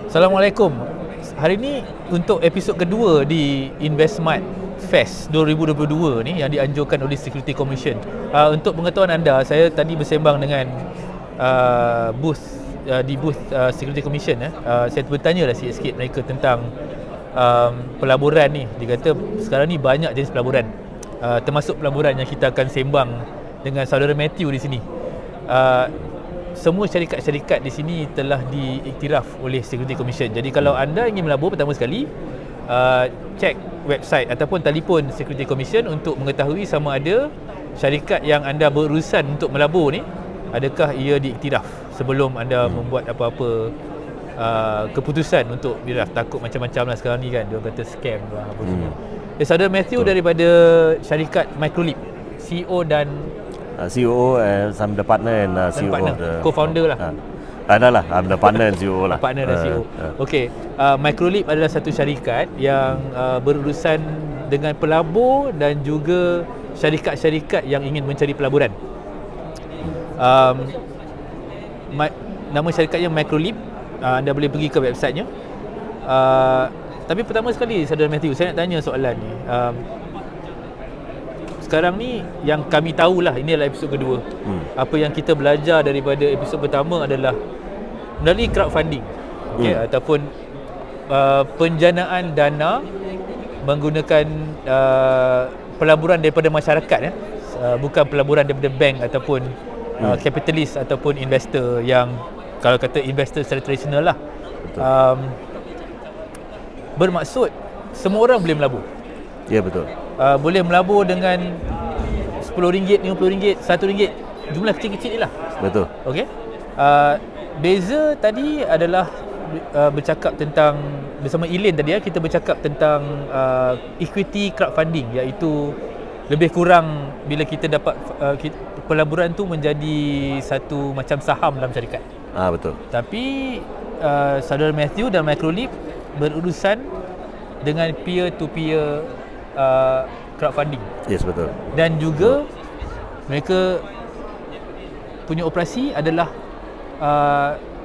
Assalamualaikum. Hari ini untuk episod kedua di Investmart Fest 2022 ni yang dianjurkan oleh Security Commission. Untuk pengetahuan anda, saya tadi bersembang dengan di booth Security Commission. Saya bertanyalah sikit-sikit mereka tentang pelaburan ni. Dia kata sekarang ni banyak jenis pelaburan, termasuk pelaburan yang kita akan sembang dengan saudara Matthew di sini. Semua syarikat-syarikat di sini telah diiktiraf oleh Security Commission. Jadi kalau anda ingin melabur, pertama sekali cek website ataupun telefon Security Commission untuk mengetahui sama ada syarikat yang anda berurusan untuk melabur ni, adakah ia diiktiraf sebelum anda membuat apa-apa keputusan untuk biar takut macam-macam lah sekarang ni kan, dia kata scam lah apa semua. Saudara Matthew daripada syarikat Microlip, CEO dan CEO and I'm the partner and CEO partner, the co-founder lah. Adalah, I'm the partner and CEO lah. Partner dan CEO. Okey, Microlip adalah satu syarikat yang berurusan dengan pelabur dan juga syarikat-syarikat yang ingin mencari pelaburan. Nama syarikatnya Microlip. Anda boleh pergi ke websitenya. Tapi pertama sekali, saudara Matthew, saya nak tanya soalan ni. Sekarang ni yang kami tahulah, ini adalah episod kedua. Apa yang kita belajar daripada episod pertama adalah melalui crowdfunding, ataupun penjanaan dana menggunakan pelaburan daripada masyarakat, bukan pelaburan daripada bank ataupun kapitalis ataupun investor yang kalau kata investor secara tradisional lah. Bermaksud semua orang boleh melabur. Ya, betul. Boleh melabur dengan RM10, RM50, RM1, jumlah kecil-kecil je lah. Betul. Okey. Beza tadi adalah bercakap tentang, bersama Elaine tadi kita bercakap tentang equity crowdfunding, iaitu lebih kurang bila kita dapat pelaburan tu menjadi satu macam saham dalam syarikat. Betul. Tapi saudara Matthew dan Microlip berurusan dengan peer-to-peer crowdfunding. Yes, betul. Dan juga mereka punya operasi adalah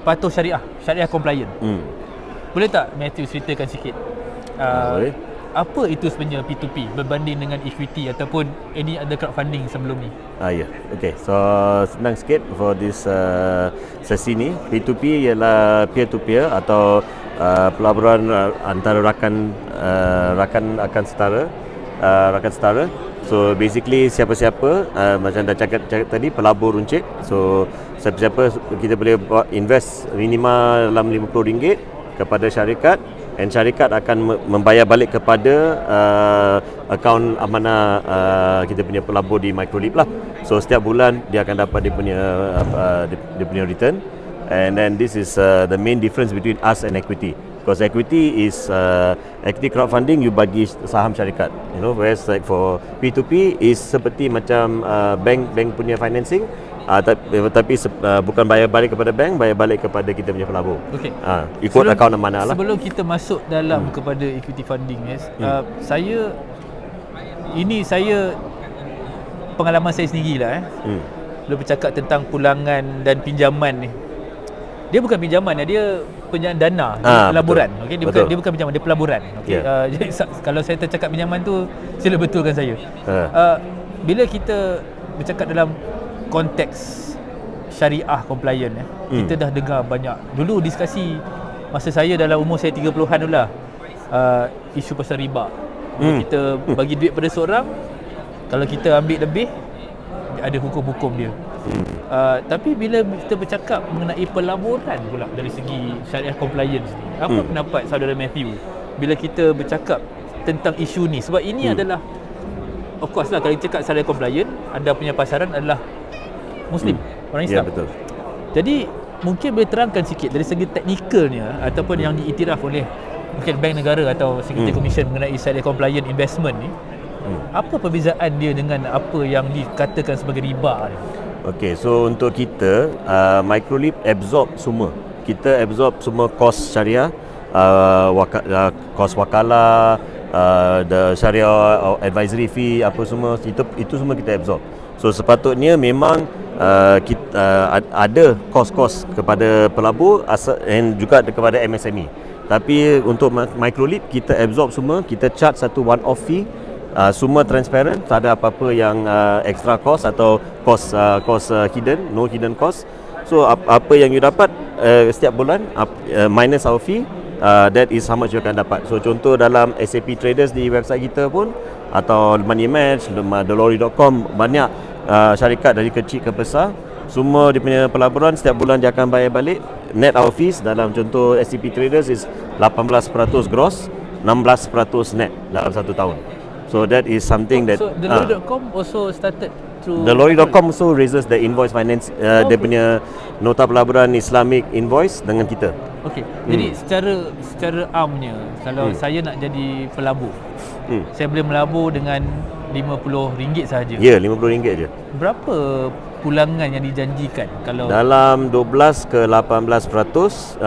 patuh syariah compliant. Boleh tak Matthew ceritakan sikit Boleh. apa itu sebenarnya P2P berbanding dengan equity ataupun any other crowdfunding sebelum ni? Ya. Okay, so senang sikit for this sesi ni. P2P ialah peer to peer atau pelaburan antara rakan akan setara, rakan setara. So basically siapa-siapa, macam dah cakap tadi, pelabur runcit. So siapa-siapa kita boleh invest minimal dalam RM50 kepada syarikat, dan syarikat akan membayar balik kepada akaun amanah kita punya pelabur di Microlip lah. So setiap bulan dia akan dapat dia punya return. And then this is the main difference between us and equity. Because equity is equity crowdfunding, you bagi saham syarikat, whereas like for P2P is seperti macam bank punya financing, tapi bukan bayar balik kepada bank, bayar balik kepada kita punya pelabur. Okey. Ikut akaun amanah lah. Sebelum kita masuk dalam kepada equity funding, saya pengalaman saya sendirilah Bila bercakap tentang pulangan dan pinjaman ni, dia bukan pinjaman, dia penjanaan dana di pelaburan. Okey, dia bukan pinjaman, dia pelaburan. Okey. Jadi kalau saya tercakap pinjaman tu, sila betulkan saya. Bila kita bercakap dalam konteks syariah compliant, kita dah dengar banyak. Dulu diskusi masa saya dalam umur saya 30-an dulu lah, isu pasal riba. Kita bagi duit pada seorang, kalau kita ambil lebih, ada hukum-hukum dia. Tapi bila kita bercakap mengenai pelaburan pula dari segi syariah compliance ni, apa pendapat saudara Matthew bila kita bercakap tentang isu ni? Sebab ini adalah, of course lah, kalau kita cakap syariah compliant, anda punya pasaran adalah Muslim, orang Islam. Ya, betul. Jadi mungkin boleh terangkan sikit dari segi teknikalnya ataupun yang diiktiraf oleh mungkin bank negara atau Security Commission mengenai syariah compliant investment ni, apa perbezaan dia dengan apa yang dikatakan sebagai riba ni? Okay, so untuk kita, Microlip absorb semua. Kita absorb semua kos syariah, kos wakalah, the syariah advisory fee, apa semua, itu semua kita absorb. So sepatutnya memang ada kos-kos kepada pelabur dan juga kepada MSME. Tapi untuk microlip kita absorb semua, kita charge satu one off fee, semua transparent, tak ada apa-apa yang extra cost atau cost hidden, no hidden cost. So apa yang you dapat setiap bulan minus our fee, that is how much you akan dapat. So contoh dalam SAP Traders di website kita pun, atau Money Match, Delori.com, banyak syarikat dari kecil ke besar, semua dia punya pelaburan setiap bulan dia akan bayar balik. Net our fees dalam contoh SAP Traders is 18% gross, 16% net dalam satu tahun. So that is something that Delori.com also started through Delori.com also raises the invoice finance, dia punya nota pelaburan Islamic invoice dengan kita. Okey. Jadi secara amnya, kalau saya nak jadi pelabur, saya boleh melabur dengan RM50 sahaja. Ya, RM50 je. Berapa pulangan yang dijanjikan kalau dalam 12 ke 18%,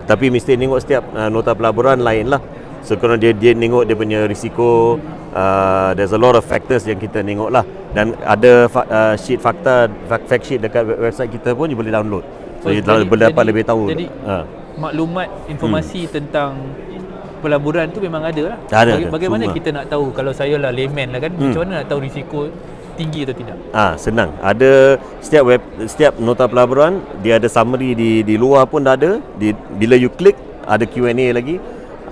tapi mesti tengok setiap nota pelaburan lain lah. So kerana dia tengok dia punya risiko, there's a lot of factors yang kita tengok lah. Dan ada fact sheet dekat website kita pun you boleh download. So you boleh dapat lebih tahu. Jadi maklumat, informasi tentang pelaburan tu memang ada lah. Bagaimana semua kita nak tahu, kalau saya lah layman lah kan, macam mana nak tahu risiko tinggi atau tidak? Senang. Ada setiap nota pelaburan dia ada summary di luar pun dah ada. Bila you klik ada Q&A lagi,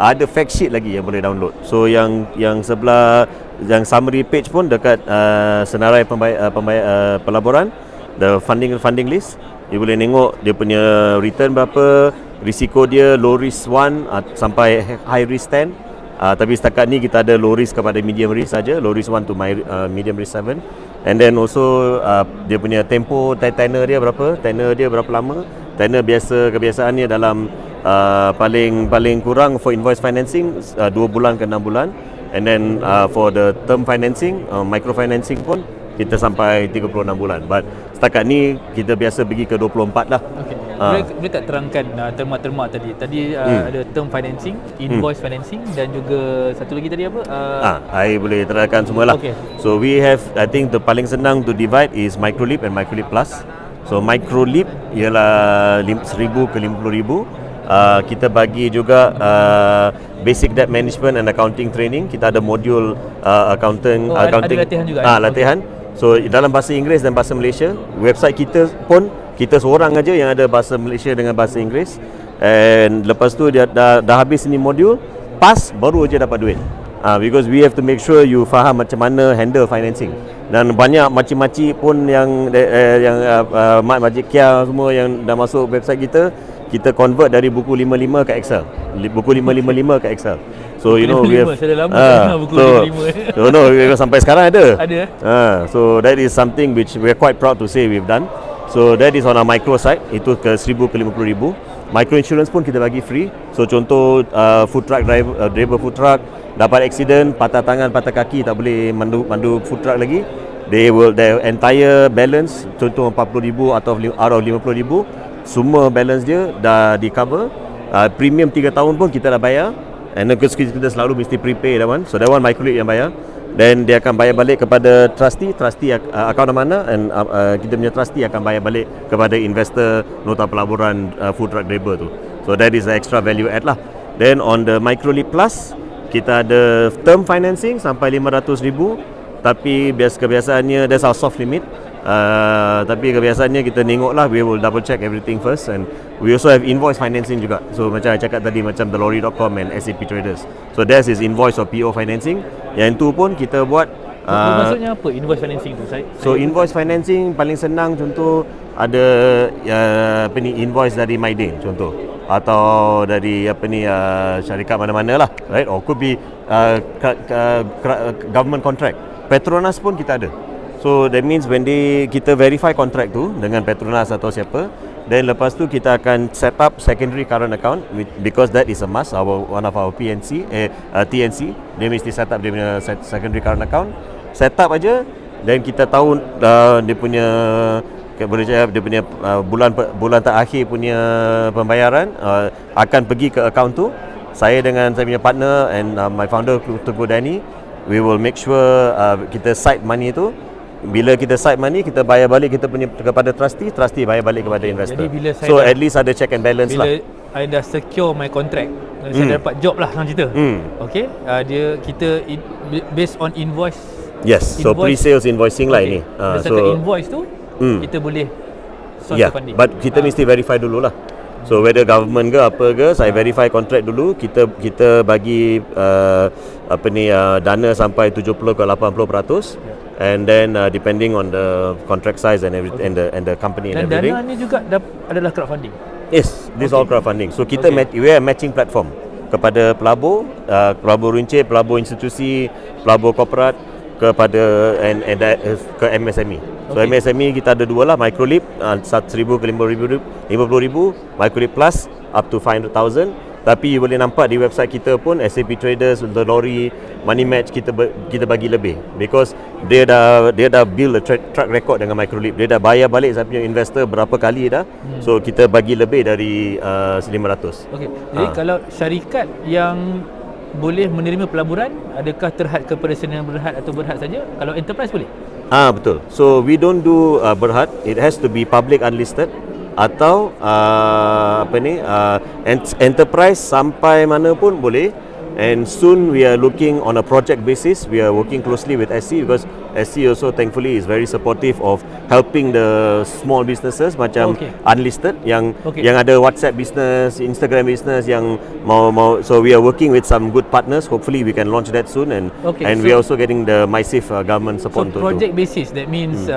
ada fact sheet lagi yang boleh download. So yang sebelah yang summary page pun dekat senarai pelaburan, the funding list, you boleh tengok dia punya return berapa, risiko dia low risk 1 sampai high risk 10. Tapi setakat ni kita ada low risk kepada medium risk saja, low risk 1 to medium risk 7. And then also dia punya tempo tenor dia berapa lama. Tenor kebiasaannya dalam paling kurang for invoice financing 2 bulan ke 6 bulan. And then for the term financing, microfinancing pun kita sampai 36 bulan. But setakat ni kita biasa pergi ke 24 lah. Okay. Boleh tak terangkan terma-terma tadi? Tadi ada term financing, invoice financing, dan juga satu lagi tadi apa? I boleh terangkan semualah. Okay. So we have, I think the paling senang to divide is microlip and microlip plus. So microlip ialah 1,000 ke 50,000. Kita bagi juga basic debt management and accounting training. Kita ada modul accounting. Ada latihan juga. Latihan. So dalam bahasa Inggeris dan bahasa Malaysia. Website kita pun kita seorang aja yang ada bahasa Malaysia dengan bahasa Inggeris. And lepas tu dia dah habis ni modul, pass baru aja dapat duit. Because we have to make sure you faham macam mana handle financing. Dan banyak makcik-makcik pun yang makcik Kia semua yang dah masuk website kita convert dari buku 55 ke Excel. Buku 555 ke Excel. So you know we have buku 55. So no, sampai sekarang ada. So that is something which we are quite proud to say we've done. So that is on our micro side, itu ke 1,000 ke 50,000. Micro insurance pun kita bagi free. So contoh food truck driver food truck dapat accident, patah tangan, patah kaki, tak boleh mandu food truck lagi. Their entire balance, contoh 40,000 atau out of 50,000, semua balance dia dah di cover. Premium 3 tahun pun kita dah bayar. And kita selalu mesti prepay that one. So that one microlip yang bayar. Then dia akan bayar balik kepada trustee akaun mana, and kita punya trustee akan bayar balik kepada investor nota pelaburan food truck driver tu. So that is the extra value add lah. Then on the microlip plus, kita ada term financing sampai 500,000. Tapi kebiasaannya that's our soft limit. Tapi kebiasaannya kita tengok lah, we will double check everything first. And we also have invoice financing juga. So macam I cakap tadi, macam Delori.com and SAP Traders. So that is invoice or PO financing. Yang itu pun kita buat. Maksudnya apa invoice financing tu? So invoice financing paling senang, contoh ada invoice dari Maidin contoh, atau dari syarikat mana-mana lah, right? Or could be government contract. Petronas pun kita ada. So that means when kita verify contract tu dengan Petronas atau siapa, then lepas tu kita akan set up secondary current account, because that is a must. One of our TNC, dia mesti set up dia punya secondary current account. Set up aja, then kita tahu dia punya bulan terakhir punya pembayaran akan pergi ke account tu. Saya dengan saya punya partner and my founder Tengku Danny, we will make sure kita side money tu bila kita side money, kita bayar balik kita punya kepada trustee bayar balik kepada investor. Jadi bila so at least ada check and balance bila lah. I dah secure my contract, saya dah dapat job lah senang cerita. Okay, based on invoice. Yes, so pre-sales invoicing lah ini. So invoice tu kita boleh source funding. But kita mesti verify dululah. So whether government ke apa ke, saya verify contract dulu, kita bagi dana sampai 70 ke 80%. And then depending on the contract size and everything and the company and everything. Dan dana ni juga adalah crowdfunding. Yes, this all crowdfunding. So kita we are matching platform kepada pelabur, pelabur runcit, pelabur institusi, pelabur korporat kepada ke MSME. So MSME kita ada dua lah, Microlip 1,000 ke 50,000, Microlip Plus up to 500,000. Tapi you boleh nampak di website kita pun SAP Traders, The Lorry, Money Match kita bagi lebih because dia dah build a track record dengan Microlip. Dia dah bayar balik saya punya investor berapa kali dah. So kita bagi lebih dari 500. Okey. Jadi kalau syarikat yang boleh menerima pelaburan, adakah terhad kepada Sdn Berhad atau Berhad saja? Kalau enterprise boleh? Betul. So we don't do Berhad. It has to be public unlisted atau enterprise sampai mana pun boleh. And soon we are looking on a project basis. We are working closely with SC because SC also thankfully is very supportive of helping the small businesses macam unlisted yang ada WhatsApp business, Instagram business yang mau. So we are working with some good partners. Hopefully we can launch that soon and we are also getting the massive government support. So project basis, that means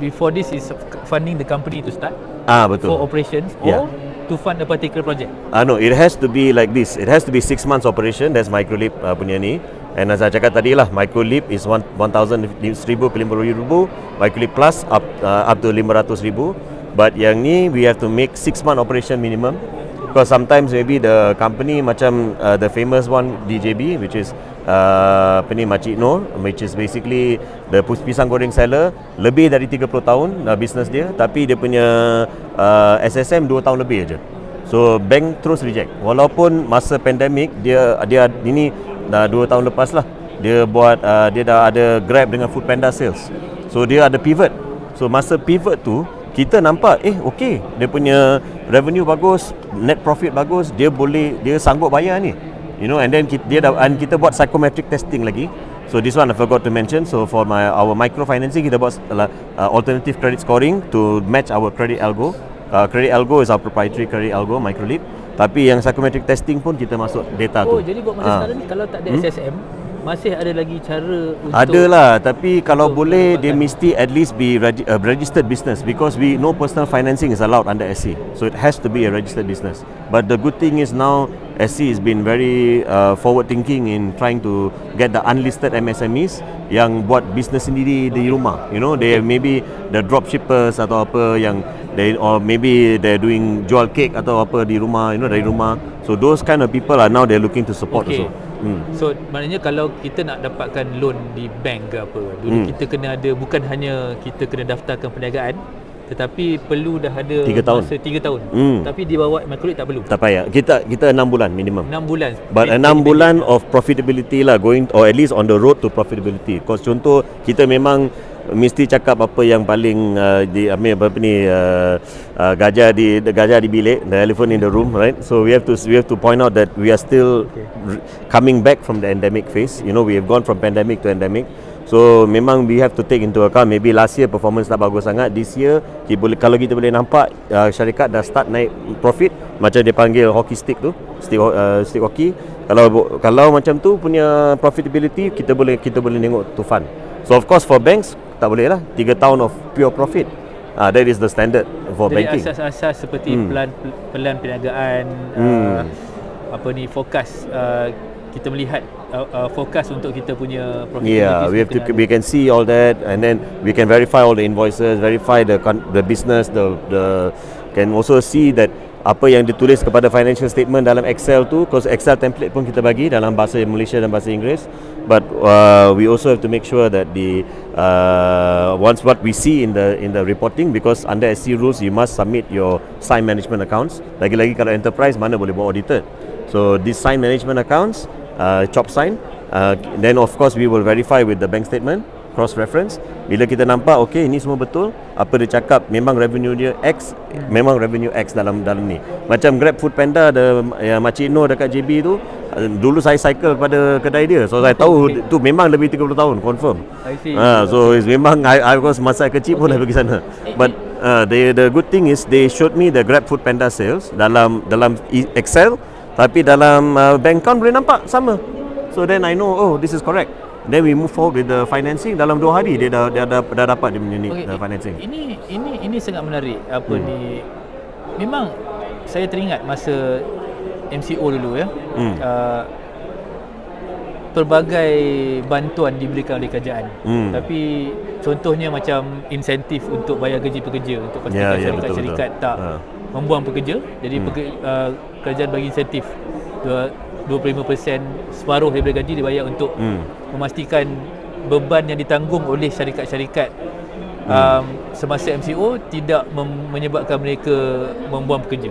before this is funding the company to start betul. For operations or to fund a particular project? No, it has to be like this. It has to be 6 months operation. That's Microlip punya ni. And as I cakap tadi lah, Microlip is 1,000 ke 50,000, Microlip Plus up to 500,000. But yang ni we have to make 6 month operation minimum. Because sometimes maybe the company macam the famous one DJB, which is Makcik Nur, which is basically the pisang goreng seller, lebih dari 30 tahun business dia, tapi dia punya SSM 2 tahun lebih aja. So bank terus reject. Walaupun masa pandemik dia ini dah 2 tahun lepas lah, dia buat dia dah ada Grab dengan Foodpanda sales. So dia ada pivot. So masa pivot tu kita nampak okey, dia punya revenue bagus, net profit bagus, dia sanggup bayar ni. You know, and then kita buat psychometric testing lagi. So this one I forgot to mention. So for our microfinancing kita buat alternative credit scoring to match our credit algo. Credit algo is our proprietary credit algo, Microlip. Tapi yang psychometric testing pun kita masuk data tu. Jadi buat masa sekarang ni kalau tak ada SSM, masih ada lagi cara untuk... Adalah, tapi kalau boleh dia mesti at least be a registered business because no personal financing is allowed under SC. So it has to be a registered business. But the good thing is now SC has been very forward thinking in trying to get the unlisted MSMEs yang buat business sendiri di rumah. You know, they maybe the dropshippers atau apa yang or maybe they're doing jual cake atau apa di rumah, you know, dari rumah. So those kind of people are now they're looking to support also. So maknanya kalau kita nak dapatkan loan di bank ke apa, dulu kita kena ada, bukan hanya kita kena daftarkan perniagaan, tetapi perlu dah ada 3 tahun. masa 3 tahun. Tapi di bawah Microlip tak perlu. Tak payah. Kita 6 bulan minimum. 6 bulan. But 6 bulan of profitability lah, going or at least on the road to profitability. Because contoh kita memang mesti cakap apa yang paling gajah di bilik, the elephant in the room, right? So we have to point out that we are still coming back from the endemic phase. You know, we have gone from pandemic to endemic. So memang we have to take into account maybe last year performance tak bagus sangat. This year kalau kita boleh nampak syarikat dah start naik profit, macam dia panggil hockey stick tu, stick hockey. Kalau macam tu punya profitability kita boleh tengok to fund. So of course for banks tak boleh lah 3 tahun of pure profit. That is the standard for banking. Jadi asas-asas seperti pelan perniagaan, forecast, kita melihat forecast untuk kita punya profitability. We can see all that, and then we can verify all the invoices, verify the business, the can also see that apa yang ditulis kepada financial statement dalam Excel tu, because Excel template pun kita bagi dalam bahasa Malaysia dan bahasa Inggeris. But we also have to make sure that once what we see in the reporting, because under SC rules you must submit your sign management accounts. Lagi-lagi kalau enterprise mana boleh buat audited. So this sign management accounts, chop sign, then of course we will verify with the bank statement. cross reference. Bila kita nampak okay ini semua betul, apa dia cakap memang revenue dia X, memang revenue X dalam ni. Macam Grab Food Panda ada Makcik Noh dekat JB tu, dulu saya cycle pada kedai dia, so saya tahu tu memang lebih 30 tahun confirm. So it's memang I was masa kecil pun dah pergi sana. But the good thing is they showed me the Grab Food Panda sales dalam Excel, tapi dalam bank account boleh nampak sama. So then I know, oh this is correct. Then we move forward with the financing. Dalam 2 hari dia dah dapat dia punya financing. Ini sangat menarik. Ni memang saya teringat masa MCO dulu ya. Pelbagai bantuan diberikan oleh kerajaan. Tapi contohnya macam insentif untuk bayar gaji pekerja, untuk pastikan syarikat-syarikat tak membuang pekerja. Jadi kerajaan bagi insentif 25%, separuh daripada gaji dibayar untuk memastikan beban yang ditanggung oleh syarikat-syarikat semasa MCO tidak menyebabkan mereka membuang pekerja.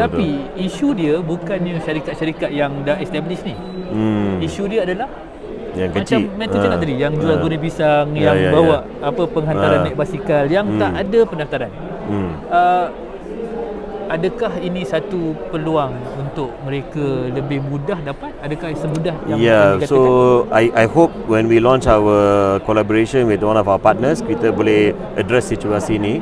Tapi isu dia bukannya syarikat-syarikat yang dah established ni. Isu dia adalah yang macam Matthew cakap tadi, yang jual goreng pisang, yang bawa penghantaran naik basikal yang tak ada pendaftaran. Adakah ini satu peluang untuk mereka lebih mudah dapat? Adakah semudah yang dikatakan? So I hope when we launch our collaboration with one of our partners, kita boleh address situasi ni.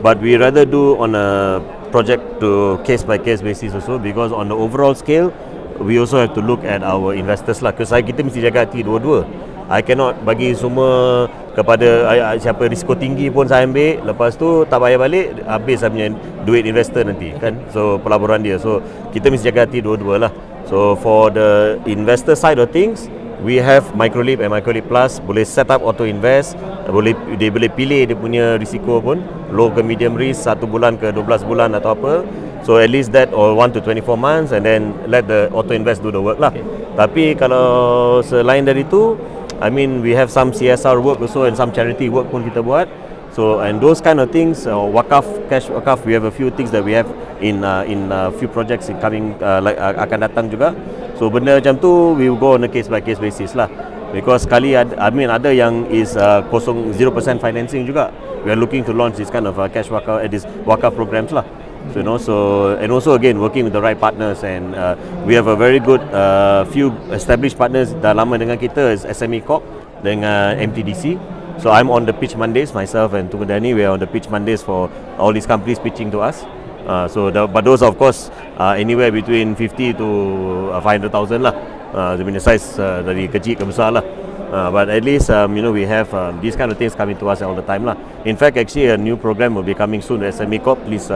But we rather do on a project to case by case basis also, because on the overall scale we also have to look at our investors lah. Because kita mesti jaga hati dua-dua. I cannot bagi semua kepada siapa risiko tinggi pun saya ambil, lepas tu tak bayar balik, habis saya punya duit investor nanti kan. So pelaburan dia, so kita mesti jaga hati dua-dua lah. So for the investor side of things, we have Microlip and Microlip Plus, boleh set up auto invest, dia boleh pilih dia punya risiko pun, low ke medium risk, 1 bulan ke 12 bulan atau apa. So at least that, or 1 to 24 months, and then let the auto invest do the work lah. Tapi kalau selain dari itu, I mean, we have some CSR work also and some charity work pun kita buat. So and those kind of things, wakaf, cash wakaf, we have a few things that we have in few projects coming akan datang juga. So benda macam tu we will go on a case by case basis lah. Because sekali ada yang is 0% financing juga. We are looking to launch this kind of cash wakaf, this wakaf programs lah. So and also again working with the right partners, and we have a very good few established partners dah lama dengan kita, is SME Corp dengan MTDC. So I'm on the pitch Mondays, myself and Tunggu Dani, we are on the pitch Mondays for all these companies pitching to us. But those of course anywhere between 50 to 500,000 lah. Dia punya size dari kecil ke besar lah. But at least we have these kind of things coming to us all the time lah. In fact, actually a new program will be coming soon, SME Corp. Please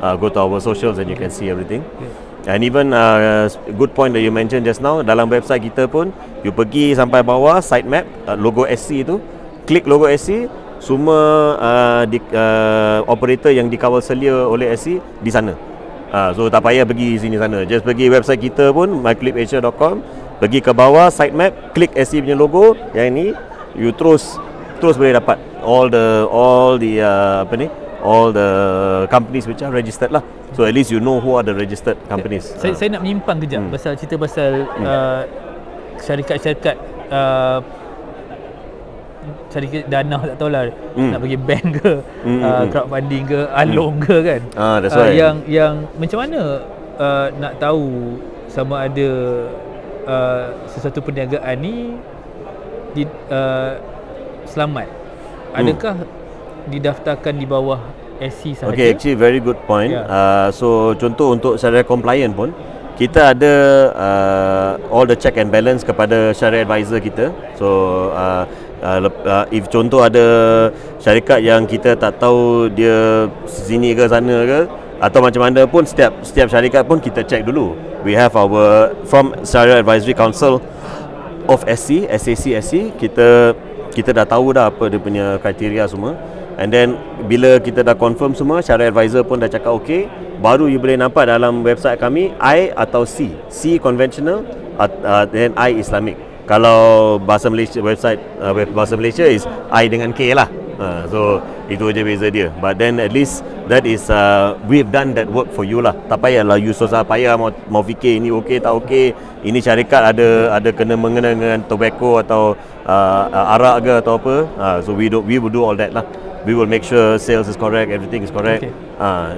go to our socials and you can see everything. And even good point that you mentioned just now, dalam website kita pun, you pergi sampai bawah sitemap, logo SC tu, klik logo SC, semua operator yang dikawal selia oleh SC di sana. So tak payah pergi sini sana, just pergi website kita pun, myclipasia.com, pergi ke bawah sitemap, klik SC punya logo yang ni, you terus boleh dapat all the companies which are registered lah. So at least you know who are the registered companies. Saya nak menyimpang kejap cerita pasal syarikat-syarikat syarikat dana, tak tahulah nak bagi bank ke crowdfunding ke Along ke kan. That's right. Yang macam mana nak tahu sama ada sesuatu perniagaan ni selamat, adakah didaftarkan di bawah SC sahaja? Okay, actually very good point. So contoh untuk syariah compliant pun, kita ada all the check and balance kepada syariah advisor kita. So if contoh ada syarikat yang kita tak tahu dia sini ke sana ke atau macam mana pun, setiap syarikat pun kita check dulu. We have our from Syariah Advisory Council of SC, SAC SC, kita dah tahu dah apa dia punya kriteria semua. And then bila kita dah confirm semua, Syariah Advisor pun dah cakap okay, baru you boleh nampak dalam website kami I atau C. C conventional, then I Islamic. Kalau bahasa Malaysia, website bahasa Malaysia is I dengan K lah. So Itu aja beza dia. But then at least that is we've done that work for you lah. Tak payahlah you susah payah mau fikir ini okey tak okey, ini syarikat ada kena mengena dengan tobacco atau arak ke atau apa. So we will do all that lah. We will make sure sales is correct, everything is correct.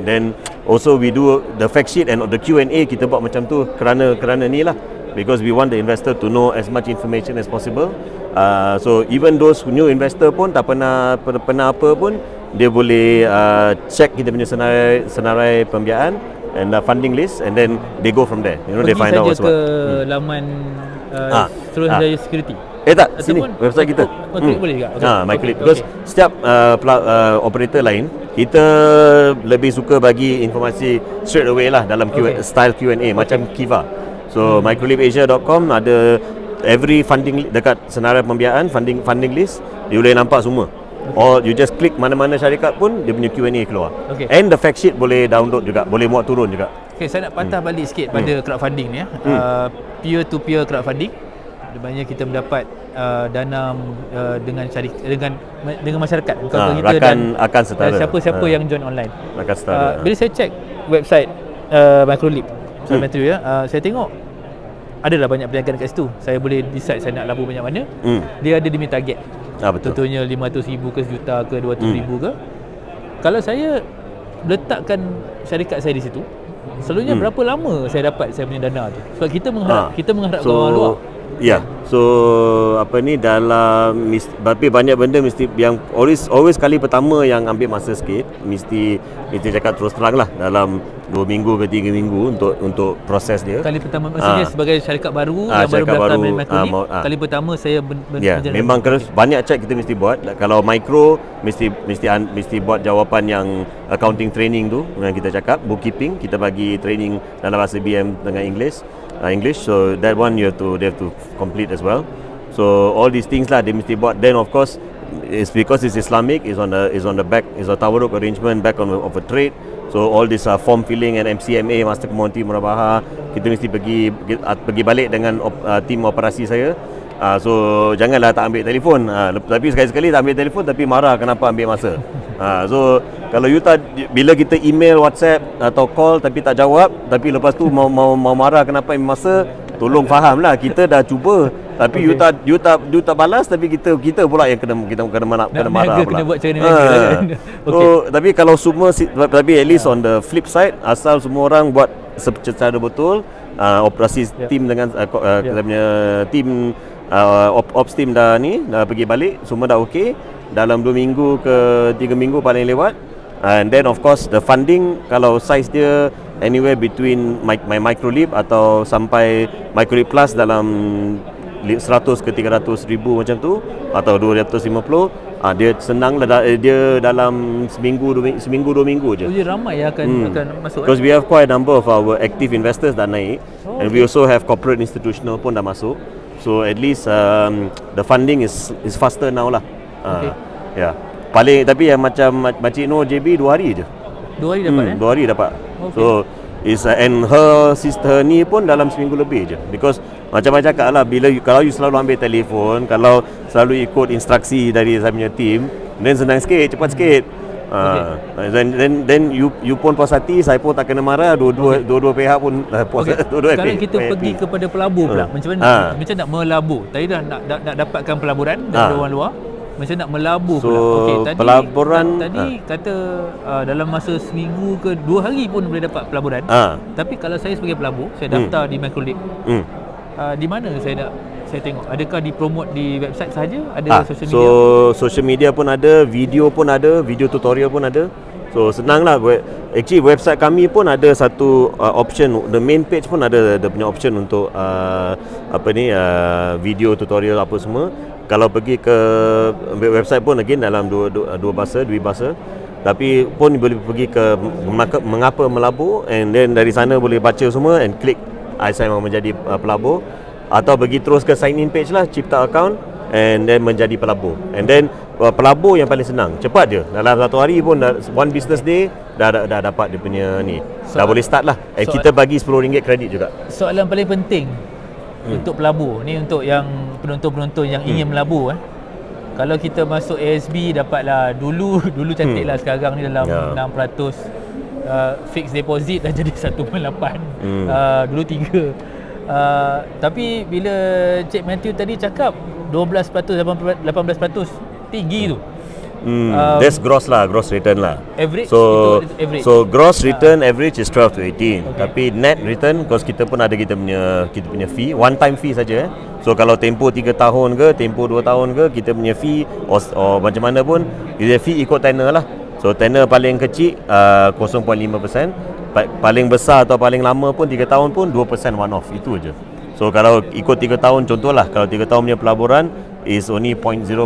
Then also we do the fact sheet and the Q&A kita buat macam tu kerana ni lah, because we want the investor to know as much information as possible. So even those new investor pun tak pernah apa pun, dia boleh check kita punya senarai pembiayaan and funding list, and then they go from there. You know, they find out what's what. Ke laman Suruhanjaya Security. Tak, sini website kita. Klik boleh juga. MyClip. Because setiap operator lain, kita lebih suka bagi informasi straight away lah dalam style Q&A macam Kiva. So microlipasia.com ada every funding dekat senarai pembiayaan, funding list, you boleh nampak semua. Or you just click mana-mana syarikat pun dia punya Q&A keluar. And the fact sheet boleh download juga, boleh muat turun juga. Saya nak patah balik sikit pada crowdfunding ni ya. Peer to peer crowdfunding. Sebenarnya kita mendapat dana dengan masyarakat, kita rakan akan setara, dan siapa-siapa yang join online. Rakan setara. Bila saya check website Microlip saya tengok adalah banyak perniagaan kat situ. Saya boleh decide saya nak labur banyak mana. Dia ada demi target. Betul. Contohnya 500,000 ke sejuta ke 200,000 ke. Kalau saya letakkan syarikat saya di situ, selalunya berapa lama saya dapat saya punya dana tu? Sebab kita mengharap orang luar. So dalam tapi banyak benda mesti yang always kali pertama yang ambil masa sikit, mesti cakap terus terang lah, dalam 2 minggu ke 3 minggu untuk proses dia. Kali pertama maksudnya sebagai syarikat baru yang baru berlaku dengan Microlip, kali pertama saya memang banyak check kita mesti buat. Kalau micro mesti buat jawapan yang accounting training tu yang kita cakap, bookkeeping kita bagi training dalam bahasa BM dengan English, so that one they have to complete as well. So all these things lah dia mesti buat. Then of course it's because it's Islamic, is on the back, is a tawarruk arrangement back of a trade. So all this form filling and MCMA, Master Commodity Murabaha, kita mesti pergi balik dengan tim operasi saya. So janganlah tak ambil telefon. Tapi sekali-sekali tak ambil telefon tapi marah kenapa ambil masa. So kalau you bila kita email, WhatsApp atau call tapi tak jawab, tapi lepas tu mau marah kenapa ambil masa, tolong fahamlah kita dah cuba tapi you tak balas, tapi kita pula yang kena marah pula. Kena buat cara ni. So tapi kalau semua, tapi at least on the flip side, asal semua orang buat secara betul, operasi tim dengan kita punya tim ops team dah pergi balik, semua dah okey dalam 2 minggu ke 3 minggu paling lewat. And then of course the funding, kalau size dia anywhere between my Microlip atau sampai Microlip Plus dalam 100 ke 300 ribu macam tu, atau 250, dia senang lah, dia dalam seminggu 2 minggu je. Jadi ramai akan masuk. Because we have quite a number of our active investors dah naik, and we also have corporate institutional pun dah masuk. So at least the funding is faster now lah. Paling tapi yang macam Makcik Nur JB 2 hari je. 2 hari dapat 2 hari dapat. So and her sister ni pun dalam seminggu lebih je. Because macam cakap lah, kalau you selalu ambil telefon, kalau selalu ikut instruksi dari saya punya team, then senang sikit, cepat sikit. Then you pun puas hati, saya pun tak kena marah, dua pihak pun puas. Sekarang kita pergi kepada pelabur pula. Macam mana? Macam nak melabur. Tadi dah nak dapatkan pelaburan dari orang luar. Macam nak melabur pula. Pelaburan tadi kata dalam masa seminggu ke 2 hari pun boleh dapat pelaburan. Tapi kalau saya sebagai pelabur, saya daftar di Microlip. Di mana saya tengok? Adakah dipromot di website sahaja? Ada social media? So social media pun ada, video pun ada, video tutorial pun ada. So senang lah. Actually website kami pun ada satu option, the main page pun ada dia punya option untuk video tutorial apa semua. Kalau pergi ke website pun again dalam dua bahasa. Tapi pun boleh pergi ke mengapa melabur, and then dari sana boleh baca semua and klik saya mahu menjadi pelabur, atau pergi terus ke sign in page lah, cipta account and then menjadi pelabur. And then pelabur yang paling senang, cepat je, dalam 1 hari pun one business day dah dapat dia punya ni, dah boleh start lah. Kita bagi RM10 kredit juga. Soalan paling penting untuk pelabur ni, untuk yang penonton-penonton yang ingin melabur, Kalau kita masuk ASB dapatlah dulu cantik lah, sekarang ni dalam 6%. Fixed deposit dah jadi 1.8. Dulu 3. Tapi bila Cik Matthew tadi cakap 12%, 18%, tinggi tu. That's gross return lah. Average, so itu average. So gross return average is 12 to 18. Tapi net return, because kita pun ada kita punya fee, one time fee saja. So kalau tempoh 3 tahun ke, tempoh 2 tahun ke, kita punya fee or macam mana pun, kita fee ikut tenor lah. So tenor paling kecil 0.5%, paling besar atau paling lama pun 3 tahun pun 2% one off, itu aja. So kalau ikut 3 tahun, contohlah kalau 3 tahun punya pelaburan is only 0.67,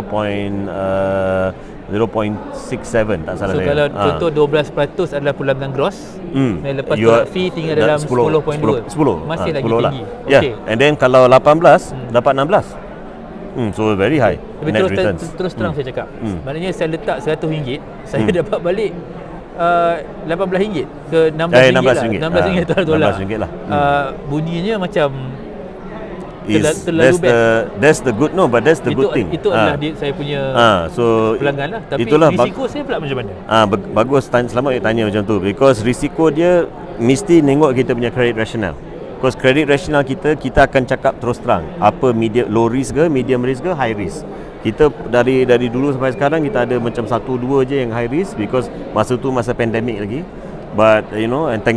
tak salah so saya. Kalau contoh 12% adalah pulangan gross, dan lepas tu fee tinggal dalam 10.2. 10 masih lagi 10 tinggi. Lah. Okay. And then kalau 18 dapat 16. So very high. Tapi terus terang saya cakap, maknanya saya letak RM100, saya dapat balik RM18 ke RM16 lah. $16 lah. Bunyinya macam that's the good, but that's the good thing. Itu adalah saya punya pelanggan lah. Tapi itulah risiko saya pula macam mana? Bagus, selamat you tanya macam tu, because risiko dia mesti tengok kita punya credit rational. Because credit rational kita akan cakap terus terang apa low risk ke, medium risk ke, high risk. Kita dari dulu sampai sekarang kita ada macam 1-2 je yang high risk, because masa tu masa pandemic lagi. But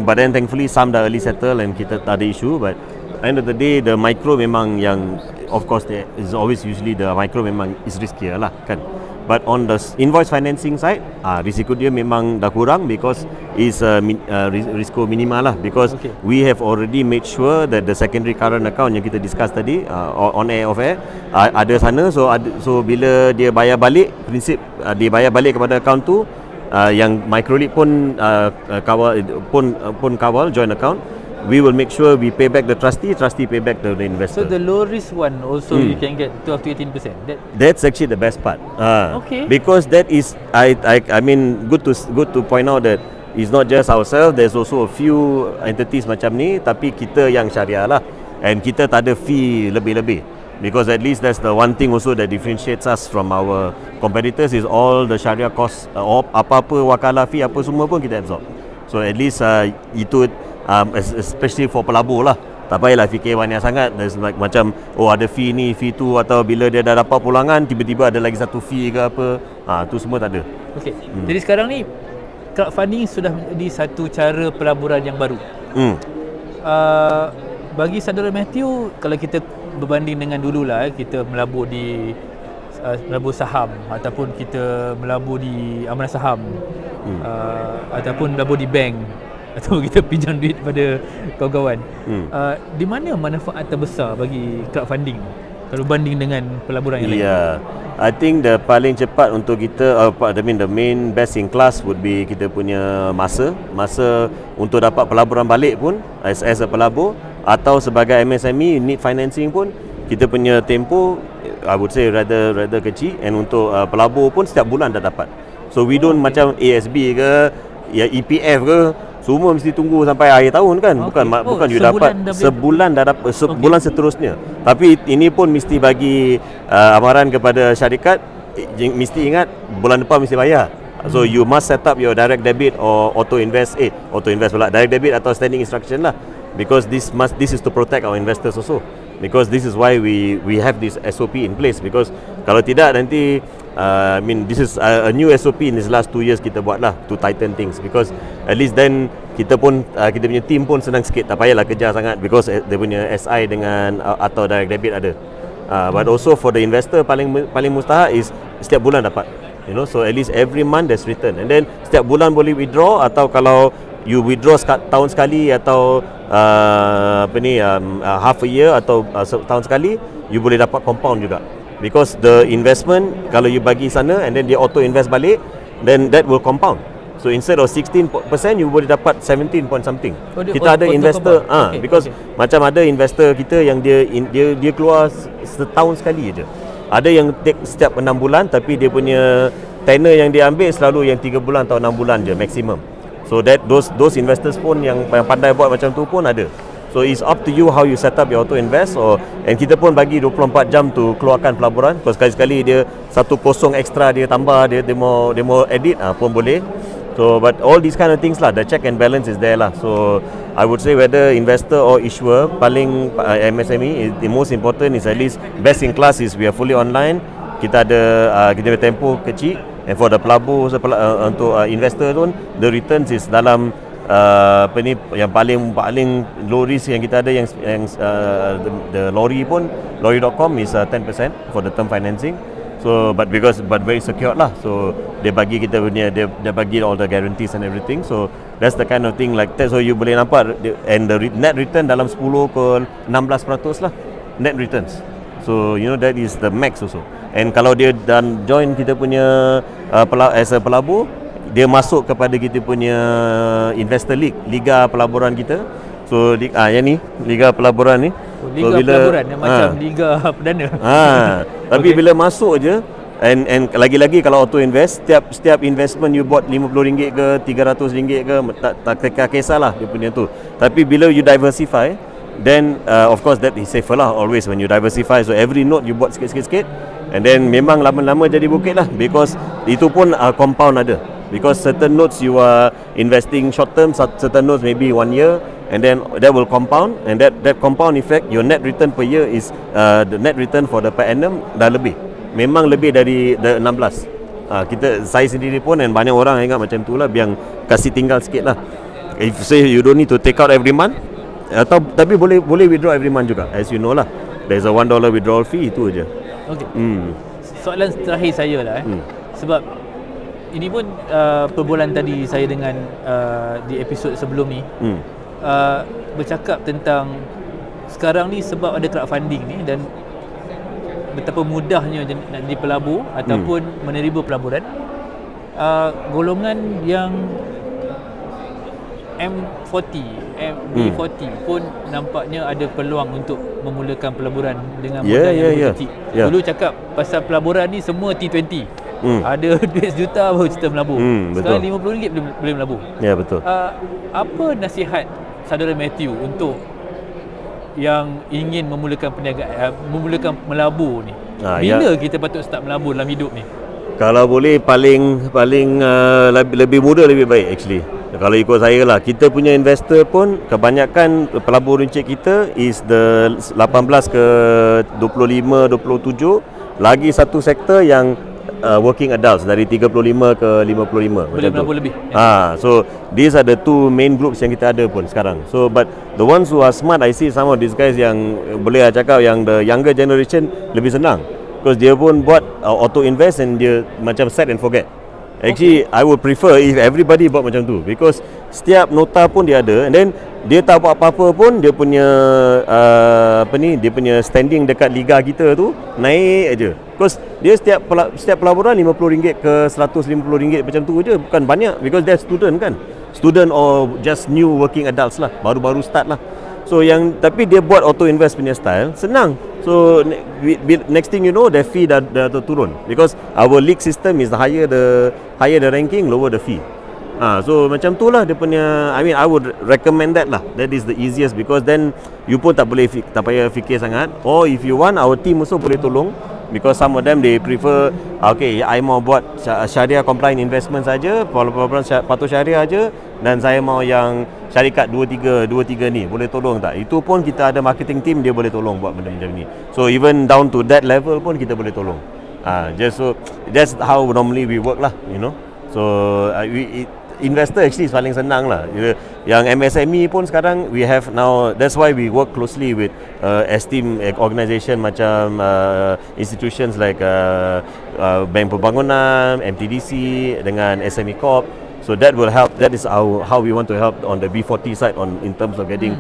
but then thankfully some dah early settle and kita tak ada issue. But end of the day, the micro memang yang, of course there is always usually the micro memang is riskier lah kan. But on the invoice financing side, risiko dia memang dah kurang, because is risiko minimal lah, because we have already made sure that the secondary current account yang kita discuss tadi on air off air ada sana. So bila dia bayar balik, prinsip dia bayar balik kepada account tu, yang microlead pun kawal joint account. We will make sure we pay back the trustee pay back the investor. So the low risk one also you can get 12 to 18%. That's actually the best part. Okay. Because that is I mean good to point out that it's not just ourselves. There's also a few entities macam ni, tapi kita yang syariah lah, and kita tak ada fee lebih-lebih. Because at least that's the one thing also that differentiates us from our competitors, is all the syariah cost, apa-apa wakalah fee apa semua pun kita absorb. So at least itu especially for pelabur lah, tak payahlah fikir banyak sangat. There's like macam ada fee ni, fee tu, atau bila dia dah dapat pulangan tiba-tiba ada lagi satu fee ke apa, tu semua tak ada. Okay. Jadi sekarang ni crowdfunding sudah menjadi satu cara pelaburan yang baru. Bagi saudara Matthew, kalau kita berbanding dengan dululah, kita melabur di melabur saham, ataupun kita melabur di amalan saham, ataupun melabur di bank, atau kita pinjam duit pada kawan-kawan. Di mana manfaat terbesar bagi crowdfunding kalau banding dengan pelaburan yang lain? I think the paling cepat untuk kita, the main best in class would be kita punya masa untuk dapat pelaburan balik pun as a pelabur, atau sebagai MSME need financing pun, kita punya tempoh I would say rather kecil, and untuk pelabur pun setiap bulan dah dapat. So we don't macam ASB ke, EPF ke, semua mesti tunggu sampai akhir tahun kan. Bukan you dapat sebulan dah dapat, sebulan seterusnya. Tapi ini pun mesti bagi amaran kepada syarikat, mesti ingat bulan depan mesti bayar. So you must set up your direct debit or auto invest pula, direct debit atau standing instruction lah, because this is to protect our investors also, because this is why we have this SOP in place. Because kalau tidak nanti this is a new SOP in this last 2 years kita buat lah, to tighten things, because at least then kita punya team pun senang sikit, tak payahlah kejar sangat, because dia punya SI dengan atau direct debit ada. But also for the investor, paling mustahak is setiap bulan dapat, so at least every month there's return, and then setiap bulan boleh withdraw, atau kalau you withdraw tahun sekali, atau half a year atau tahun sekali, you boleh dapat compound juga. Because the investment, kalau you bagi sana and then dia auto invest balik, then that will compound. So instead of 16%, you boleh dapat 17 point something. Kita ada investor, because macam ada investor kita yang dia keluar setahun sekali je. Ada yang take setiap 6 bulan, tapi dia punya tenor yang dia ambil selalu yang 3 bulan atau 6 bulan je maximum. So that those investors pun yang pandai buat macam tu pun ada. So it's up to you how you set up your auto invest, and kita pun bagi 24 jam tu keluarkan pelaburan. Because sekali-sekali dia 10 extra dia tambah, dia mau edit pun boleh. So but all these kind of things lah, the check and balance is there lah. So I would say whether investor or issuer, paling MSME the most important is at least best in class is we are fully online. Kita ada kita ada tempoh kecil, and for the pelabur untuk investor pun the returns is dalam yang paling low risk yang kita ada, yang the lorry pun lorry.com is 10% for the term financing. So but very secure lah. So dia bagi kita punya, dia bagi all the guarantees and everything. So that's the kind of thing like that. So you boleh nampak, and the net return dalam 10 ke 16% lah net returns. So you know that is the max also. And kalau dia dan join kita punya as a pelabur, dia masuk kepada kita punya investor league, liga pelaburan kita. So yang ni liga pelaburan ni, liga so, pelaburan yang macam liga perdana. Tapi okay, bila masuk je, and lagi-lagi kalau auto invest, setiap investment you buat RM50 ke RM300 ke, tak kisahlah dia punya tu. Tapi bila you diversify, then of course that is safer lah always when you diversify. So every note you buat sikit-sikit, and then memang lama-lama jadi bukit lah, because itu pun compound ada. Because certain notes you are investing short term, certain notes maybe 1 year, and then that will compound, and that compound effect, your net return per year is the net return for the per annum dah lebih, memang lebih dari the 16. Saya sendiri pun, dan banyak orang ingat macam tu lah, biar kasih tinggal sikit lah. If say you don't need to take out every month, tapi boleh withdraw every month juga, as you know lah, there's a $1 withdrawal fee, itu aja. Okay. Soalan terakhir saya lah sebab ini pun perbualan tadi saya dengan di episod sebelum ni bercakap tentang sekarang ni sebab ada crowdfunding ni, dan betapa mudahnya nak jadi pelabur ataupun menerima pelaburan. Golongan yang M40, B40 pun nampaknya ada peluang untuk memulakan pelaburan dengan modal yang lebih kecil. Dulu cakap pasal pelaburan ni semua T20. Ada duit sejuta baru kita melabur. Sekarang RM50 boleh melabur. Ya, betul. Apa nasihat saudara Matthew untuk yang ingin memulakan perniagaan, memulakan melabur ni? Bila kita patut start melabur dalam hidup ni? Kalau boleh paling lebih muda lebih baik actually. Kalau ikut saya lah, kita punya investor pun kebanyakan pelabur runcit kita is the 18 ke 25, 27. Lagi satu sektor yang working adults dari 35 ke 55. Boleh melabur lebih. So these are the two main groups yang kita ada pun sekarang. So but the ones who are smart, I see some of these guys yang boleh cakap yang the younger generation lebih senang, because dia pun buat auto invest and dia macam set and forget. Actually, I would prefer if everybody buat macam tu, because setiap nota pun dia ada, and then dia tak buat apa-apa pun dia punya dia punya standing dekat liga kita tu naik aja. Because dia setiap pelaburan RM50 ke RM150 macam tu je, bukan banyak, because they're student kan. Student or just new working adults lah, baru-baru start lah. So tapi dia buat auto invest punya style senang. So next thing you know, the fee dah turun, because our league system is higher the ranking, lower the fee. So macam tu lah dia punya. I mean, I would recommend that lah. That is the easiest, because then you pun tak payah fikir sangat. Or if you want, our team also boleh tolong, because some of them they prefer, okay, I mau buat syariah compliant investment saja, pelaburan patuh syariah aja, dan saya mau yang syarikat 2-3 ni, boleh tolong tak? Itu pun kita ada marketing team, dia boleh tolong buat benda macam ni. So even down to that level pun kita boleh tolong. So that's how normally we work lah, you know. So investor actually is paling senang lah. Yang MSME pun sekarang we have now, that's why we work closely with esteemed organisation macam institutions like Bank Pembangunan, MTDC dengan SME Corp. So that will help. That is how we want to help on the B40 side in terms of getting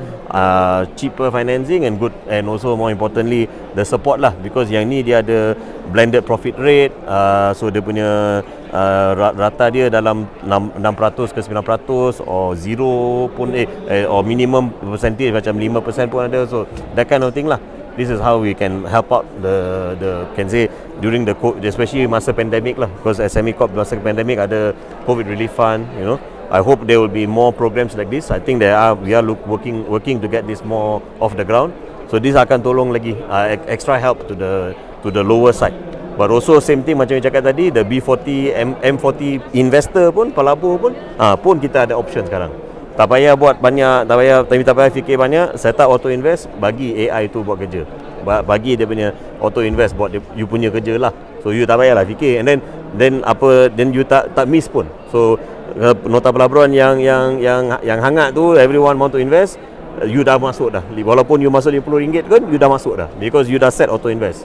cheaper financing and good, and also more importantly the support lah, because yang ni dia ada blended profit rate, so dia punya rata dia dalam 6% ke 9%, or 0 pun or minimum percentage macam 5% pun ada. So that kind of thing lah. This is how we can help out the can say during the especially masa pandemic lah, because SME Corp masa pandemic ada COVID relief fund, you know. I hope there will be more programs like this. I think we are working to get this more off the ground. So this akan tolong lagi extra help to the lower side. But also same thing macam yang cakap tadi, the B40, M40 investor pun, pelabur pun kita ada option sekarang. Tak payah buat banyak, tak payah fikir banyak, set up auto invest, bagi AI tu buat kerja. Bagi dia punya auto invest buat you punya kerja lah. So you tak payahlah fikir, and then you tak miss pun. So nota pelaburan yang hangat tu, everyone want to invest, you dah masuk dah. Walaupun you masuk RM50 kan, you dah masuk dah, because you dah set auto invest.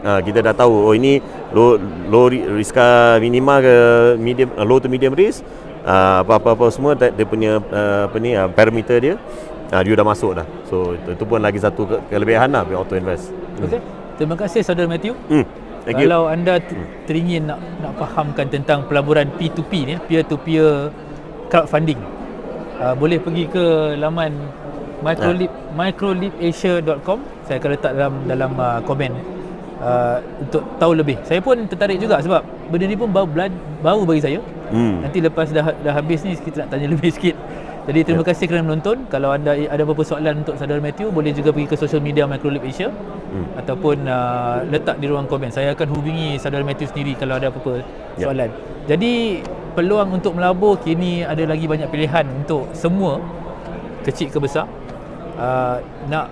Kita dah tahu ini low riska minima ke medium, low to medium risk, apa-apa semua dia punya parameter dia, dia dah masuk dah. So itu pun lagi satu kelebihan lah auto invest. Okey. Terima kasih Saudara Matthew. Kalau anda teringin nak fahamkan tentang pelaburan P2P ni, peer to peer crowdfunding, boleh pergi ke laman microleapasia.com. Saya akan letak dalam komen untuk tahu lebih. Saya pun tertarik juga sebab benda ni pun baru bagi saya. Nanti lepas dah habis ni kita nak tanya lebih sikit. Jadi terima kasih kerana menonton. Kalau anda ada apa-apa soalan untuk Saudara Matthew, boleh juga pergi ke social media Microleap Asia ataupun letak di ruang komen. Saya akan hubungi Saudara Matthew sendiri kalau ada apa-apa soalan. Jadi peluang untuk melabur kini ada lagi banyak pilihan untuk semua, kecil ke besar. Nak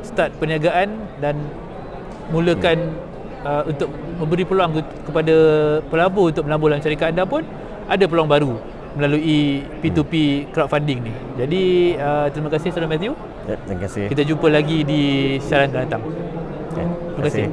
start perniagaan dan mulakan untuk memberi peluang kepada pelabur untuk melabur dalam syarikat anda pun ada peluang baru melalui P2P crowdfunding ni. Jadi terima kasih Saudara Matthew. Terima kasih. Kita jumpa lagi di siaran akan datang. Terima kasih.